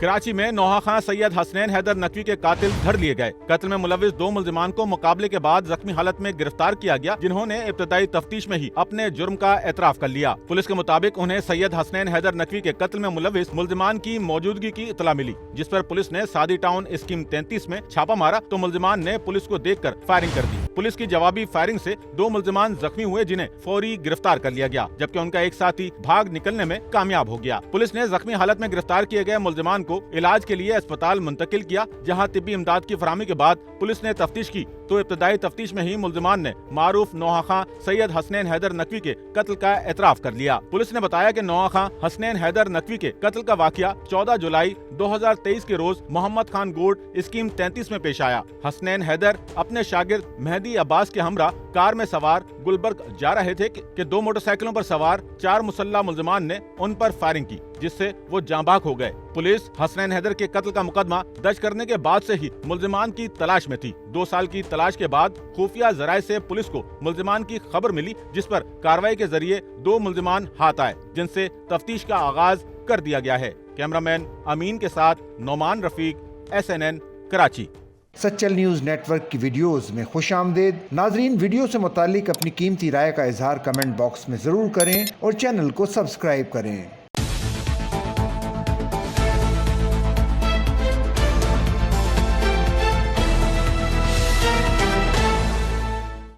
कराची में नौहा खां सैयद हसनैन हैदर नकवी के कातिल धर लिए गए। कत्ल में मुलविस 2 मुल्जिमान को मुकाबले के बाद जख्मी हालत में गिरफ्तार किया गया, जिन्होंने इब्तदाई तफ्तीश में ही अपने जुर्म का एतराफ कर लिया। पुलिस के मुताबिक उन्हें सैयद हसनैन हैदर नकवी के कत्ल में मुलविस मुल्जिमान की मौजूदगी की इतला मिली, जिस पर पुलिस ने सादी टाउन स्कीम 33 में छापा मारा तो मुल्जिमान ने पुलिस को देखकर फायरिंग कर दी। पुलिस की जवाबी फायरिंग से 2 मुल्जिमान जख्मी हुए, जिन्हें फौरी गिरफ्तार कर लिया गया, जबकि उनका एक साथी भाग निकलने में कामयाब हो गया। पुलिस ने जख्मी हालत में गिरफ्तार किए गए मुल्जिमान को इलाज के लिए अस्पताल मुंतकिल किया, जहां तिब्बी इमदाद की फराहमी के बाद पुलिस ने तफ्तीश की तो इब्तदाई तफ्तीश में ही मुल्जिमान ने मारूफ नौहा खां सैयद हसनैन हैदर नकवी के कत्ल का एतराफ कर लिया। पुलिस ने बताया कि नौहा खां हसनैन हैदर नकवी के कत्ल का वाकया 14 जुलाई 2023 के रोज मोहम्मद खान गोड स्कीम 33 में पेश आया। हसनैन हैदर अपने शागिर्द मेहदी अब्बास के हमरा कार में सवार गुलबर्ग जा रहे थे कि 2 मोटरसाइकिलों पर सवार 4 मुसल्लह मुल्जिमान ने उन पर फायरिंग की, जिससे वो जांबाक हो गए। पुलिस हसनैन हैदर के कत्ल का मुकदमा दर्ज करने के बाद से ही मुल्जिमान की तलाश में थी। 2 साल की तलाश के बाद खुफिया जराये से पुलिस को मुल्जिमान की खबर मिली, जिस पर कार्रवाई के जरिए 2 मुल्जिमान हाथ आए, जिनसे तफ्तीश का आगाज कर दिया गया है। कैमरामैन अमीन के साथ Nauman Rafiq, SNN Karachi. Sachal news network की वीडियोस में खुशामदीद। नाजरीन, वीडियो से मुतालिक अपनी कीमती राय का इजहार कमेंट बॉक्स में ज़रूर करें और चैनल को सब्सक्राइब करें।